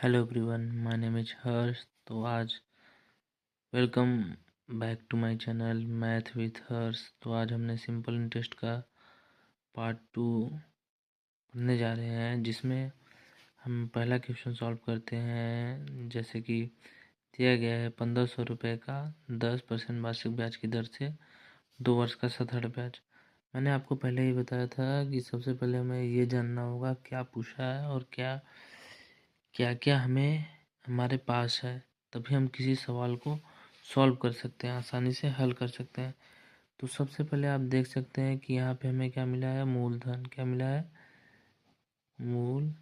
Hello everyone, my name is Harsh. तो आज welcome back to my channel math with Harsh. तो आज हमने सिंपल इंटरेस्ट का पार्ट 2 पढ़ने जा रहे हैं, जिसमें हम पहला क्वेश्चन सॉल्व करते हैं। जैसे कि दिया गया है 1500 रुपये का 10% वार्षिक ब्याज की दर से 2 वर्ष का साधारण ब्याज। मैंने आपको पहले ही बताया था कि सबसे पहले हमें ये जानना होगा क्या पूछा है और क्या क्या क्या हमें हमारे पास है, तभी हम किसी सवाल को सॉल्व कर सकते हैं, आसानी से हल कर सकते हैं। तो सबसे पहले आप देख सकते हैं कि यहाँ पे हमें क्या मिला है, मूलधन। क्या मिला है? मूलधन।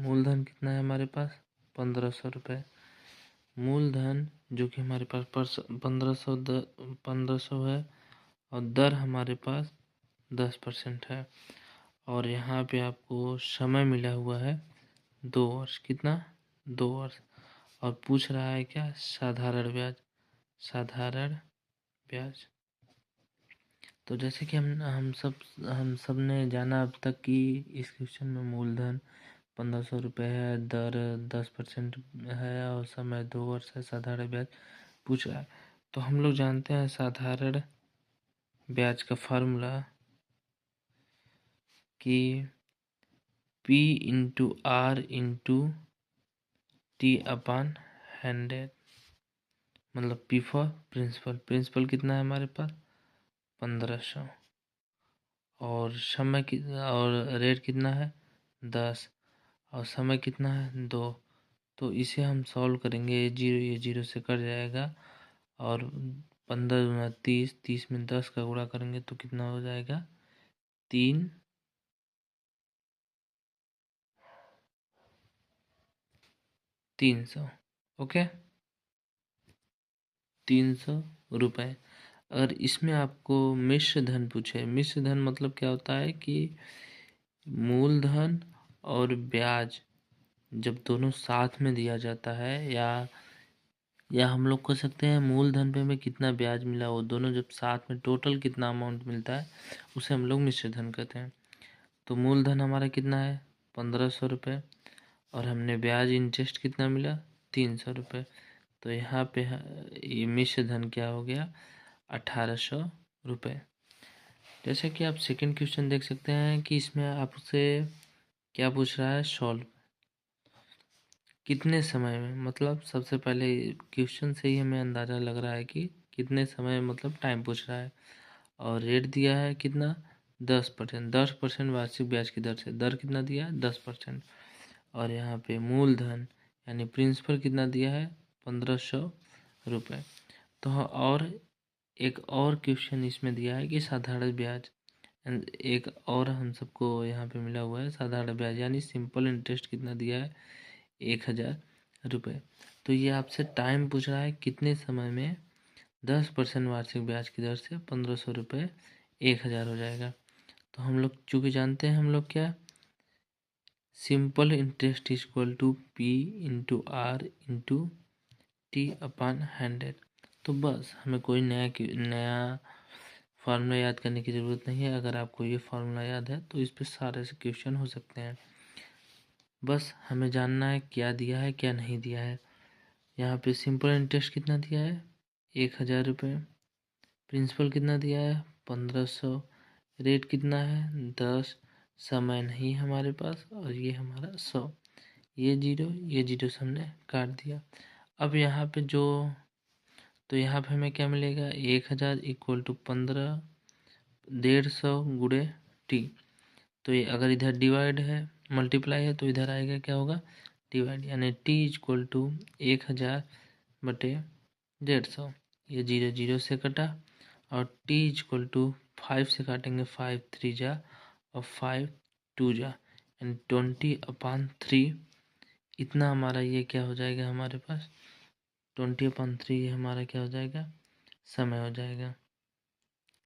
मूलधन कितना है हमारे पास? 1500 रुपये। मूलधन जो कि हमारे पास 1500 है, और दर हमारे पास 10% है। और यहाँ पे आपको समय मिला हुआ है 2 वर्ष। कितना? 2 वर्ष। और पूछ रहा है क्या? साधारण ब्याज। साधारण ब्याज। तो जैसे कि हम सब ने जाना अब तक कि इस क्वेश्चन में मूलधन 1500 रुपये है, दर 10% है और समय 2 वर्ष है, साधारण ब्याज पूछ रहा है। तो हम लोग जानते हैं साधारण ब्याज का फार्मूला कि P into R into T upon 100, मतलब P फॉर प्रिंसिपल। प्रिंसिपल कितना है हमारे पास? 1500। और समय और रेट कितना है? 10। और समय कितना है? 2। तो इसे हम सॉल्व करेंगे। ये जीरो से कट जाएगा, और 15 दूना 30, 30 में 10 का गुणा करेंगे तो कितना हो जाएगा? 300। ओके, 300 रुपये। अगर इसमें आपको मिश्र धन पूछे, मिश्र धन मतलब क्या होता है कि मूलधन और ब्याज जब दोनों साथ में दिया जाता है, या हम लोग कह सकते हैं मूलधन पे हमें कितना ब्याज मिला, वो दोनों जब साथ में टोटल कितना अमाउंट मिलता है, उसे हम लोग मिश्र धन कहते हैं। तो मूलधन हमारा कितना है? 1500 रुपये। और हमने ब्याज इंटरेस्ट कितना मिला? 300 रुपये। तो यहाँ पे ये मिश्र धन क्या हो गया? 1800 रुपये। जैसे कि आप सेकंड क्वेश्चन देख सकते हैं कि इसमें आपसे क्या पूछ रहा है? सॉल्व कितने समय में। मतलब सबसे पहले क्वेश्चन से ही हमें अंदाज़ा लग रहा है कि कितने समय मतलब टाइम पूछ रहा है। और रेट दिया है कितना? 10%। 10% वार्षिक ब्याज की दर से। दर कितना दिया है? 10%। और यहाँ पे मूलधन यानी प्रिंसिपल कितना दिया है? 1500 रुपये। तो और एक और क्वेश्चन इसमें दिया है कि साधारण ब्याज, एक और हम सबको यहाँ पे मिला हुआ है साधारण ब्याज यानी सिंपल इंटरेस्ट कितना दिया है? 1000 रुपये। तो ये आपसे टाइम पूछ रहा है कितने समय में 10% वार्षिक ब्याज की दर से 1500 रुपये 1000 हो जाएगा। तो हम लोग चूँकि जानते हैं हम लोग क्या, simple interest is equal to P into R into T upon 100। तो बस हमें कोई नया फार्मूला याद करने की ज़रूरत नहीं है। अगर आपको ये फार्मूला याद है तो इस पे सारे से क्वेश्चन हो सकते हैं। बस हमें जानना है क्या दिया है क्या नहीं दिया है। यहाँ पे सिंपल इंटरेस्ट कितना दिया है? 1000 रुपये। प्रिंसिपल कितना दिया है? 1500। रेट कितना है? 10। समय नहीं हमारे पास, और ये हमारा 100। ये जीरो से हमने काट दिया। अब यहाँ पे तो यहाँ पे हमें क्या मिलेगा? 1000 इक्वल टू 15, 150 गुणे टी। तो ये अगर इधर डिवाइड है, मल्टीप्लाई है, तो इधर आएगा क्या होगा? डिवाइड। यानी टी इक्वल टू 1000 बटे 150। ये जीरो जीरो से कटा, और टी इक्वल टू 5 से काटेंगे, 5 3 जा और 5 2 जा, यानी 20/3। इतना हमारा ये क्या हो जाएगा हमारे पास? 20/3 हमारा क्या हो जाएगा? समय हो जाएगा।